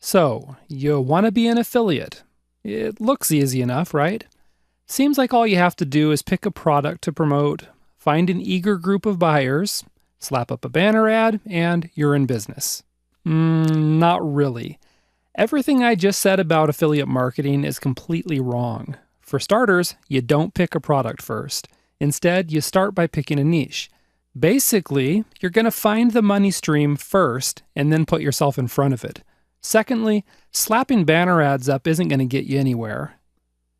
So, you want to be an affiliate. It looks easy enough, right? Seems like all you have to do is pick a product to promote, find an eager group of buyers, slap up a banner ad, and you're in business. Not really. Everything I just said about affiliate marketing is completely wrong. For starters, you don't pick a product first. Instead, you start by picking a niche. Basically, you're going to find the money stream first and then put yourself in front of it. Secondly, slapping banner ads up isn't going to get you anywhere.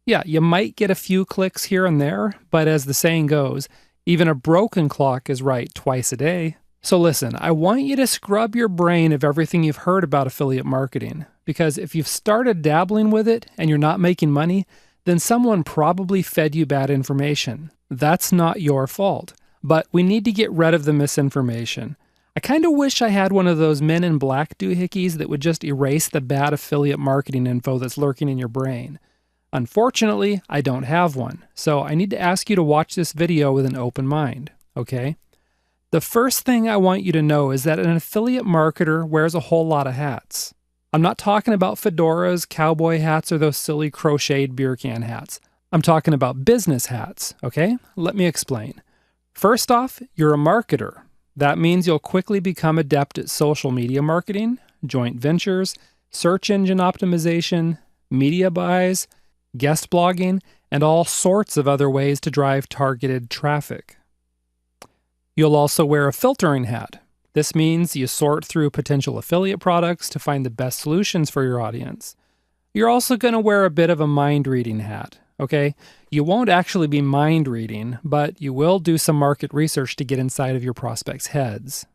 Yeah, you might get a few clicks here and there, but as the saying goes, even a broken clock is right twice a day. So listen, I want you to scrub your brain of everything you've heard about affiliate marketing, because if you've started dabbling with it and you're not making money, then someone probably fed you bad information. That's not your fault, but we need to get rid of the misinformation. I kind of wish I had one of those Men in Black doohickeys that would just erase the bad affiliate marketing info that's lurking in your brain. Unfortunately, I don't have one, so I need to ask you to watch this video with an open mind, okay? The first thing I want you to know is that an affiliate marketer wears a whole lot of hats. I'm not talking about fedoras, cowboy hats, or those silly crocheted beer can hats. I'm talking about business hats, okay? Let me explain. First off, you're a marketer. That means you'll quickly become adept at social media marketing, joint ventures, search engine optimization, media buys, guest blogging, and all sorts of other ways to drive targeted traffic. You'll also wear a filtering hat. This means you sort through potential affiliate products to find the best solutions for your audience. You're also going to wear a bit of a mind-reading hat, okay? You won't actually be mind-reading, but you will do some market research to get inside of your prospects' heads.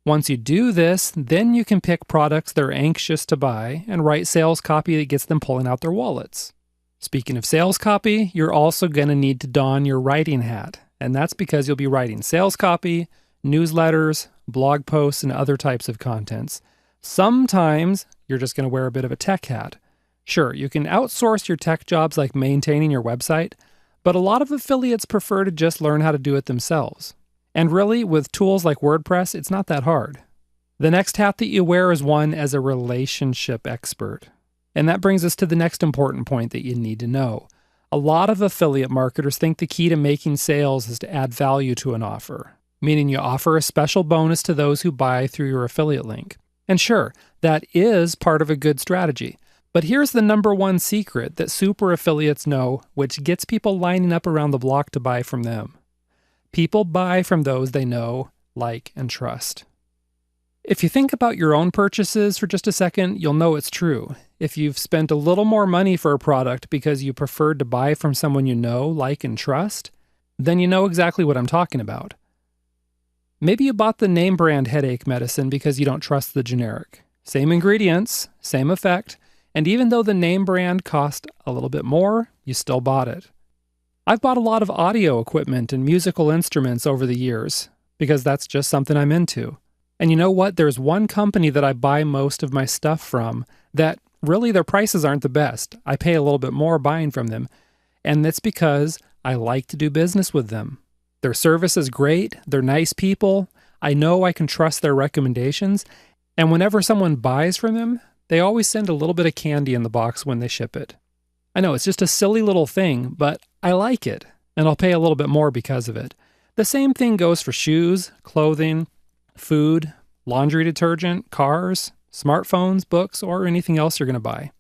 Once you do this, then you can pick products they're anxious to buy and write sales copy that gets them pulling out their wallets. Speaking of sales copy, you're also going to need to don your writing hat, and that's because you'll be writing sales copy, newsletters, blog posts, and other types of contents. Sometimes you're just going to wear a bit of a tech hat. Sure, you can outsource your tech jobs like maintaining your website, but a lot of affiliates prefer to just learn how to do it themselves. And really, with tools like WordPress, it's not that hard. The next hat that you wear is one as a relationship expert. And that brings us to the next important point that you need to know. A lot of affiliate marketers think the key to making sales is to add value to an offer, meaning you offer a special bonus to those who buy through your affiliate link. And sure, that is part of a good strategy. But here's the number one secret that super affiliates know, which gets people lining up around the block to buy from them. People buy from those they know, like, and trust. If you think about your own purchases for just a second, you'll know it's true. If you've spent a little more money for a product because you preferred to buy from someone you know, like, and trust, then you know exactly what I'm talking about. Maybe you bought the name brand headache medicine because you don't trust the generic. Same ingredients, same effect, and even though the name brand cost a little bit more, you still bought it. I've bought a lot of audio equipment and musical instruments over the years because that's just something I'm into. And you know what? There's one company that I buy most of my stuff from that really their prices aren't the best. I pay a little bit more buying from them, and that's because I like to do business with them. Their service is great, they're nice people, I know I can trust their recommendations, and whenever someone buys from them, they always send a little bit of candy in the box when they ship it. I know it's just a silly little thing, but I like it, and I'll pay a little bit more because of it. The same thing goes for shoes, clothing, food, laundry detergent, cars, smartphones, books, or anything else you're going to buy.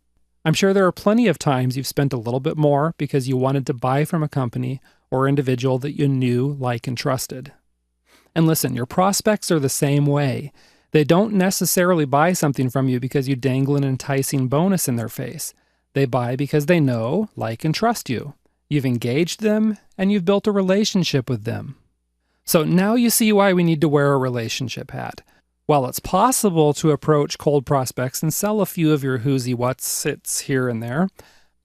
I'm sure there are plenty of times you've spent a little bit more because you wanted to buy from a company or individual that you knew, like, and trusted. And listen, your prospects are the same way. They don't necessarily buy something from you because you dangle an enticing bonus in their face. They buy because they know, like, and trust you. You've engaged them, and you've built a relationship with them. So now you see why we need to wear a relationship hat. While it's possible to approach cold prospects and sell a few of your who's-y what's-its here and there,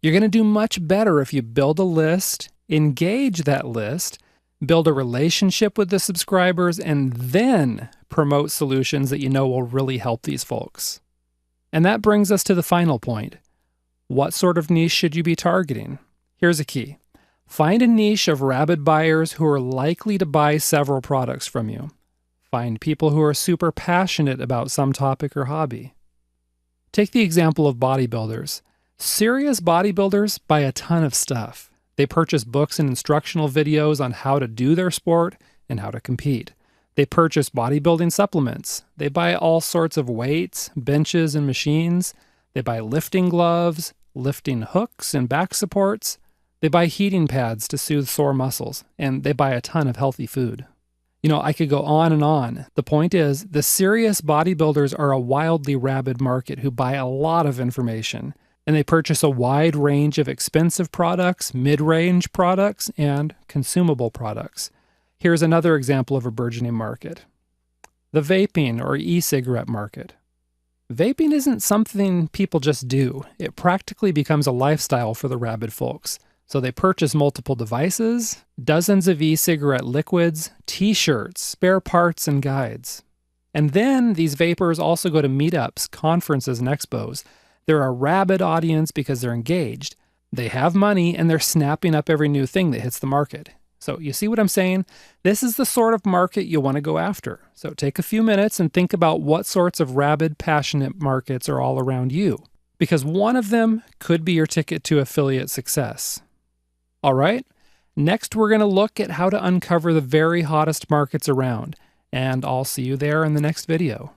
you're going to do much better if you build a list, engage that list, build a relationship with the subscribers, and then promote solutions that you know will really help these folks. And that brings us to the final point. What sort of niche should you be targeting? Here's a key. Find a niche of rabid buyers who are likely to buy several products from you. Find people who are super passionate about some topic or hobby. Take the example of bodybuilders. Serious bodybuilders buy a ton of stuff. They purchase books and instructional videos on how to do their sport and how to compete. They purchase bodybuilding supplements. They buy all sorts of weights, benches, and machines. They buy lifting gloves, lifting hooks and back supports. They buy heating pads to soothe sore muscles, and they buy a ton of healthy food. I could go on and on. The point is, the serious bodybuilders are a wildly rabid market who buy a lot of information, and they purchase a wide range of expensive products, mid-range products, and consumable products. Here's another example of a burgeoning market. The vaping or e-cigarette market. Vaping isn't something people just do. It practically becomes a lifestyle for the rabid folks. So they purchase multiple devices, dozens of e-cigarette liquids, t-shirts, spare parts, and guides. And then these vapors also go to meetups, conferences, and expos. They're a rabid audience because they're engaged. They have money, and they're snapping up every new thing that hits the market. So you see what I'm saying? This is the sort of market you want to go after. So take a few minutes and think about what sorts of rabid, passionate markets are all around you, because one of them could be your ticket to affiliate success. All right, next we're going to look at how to uncover the very hottest markets around, and I'll see you there in the next video.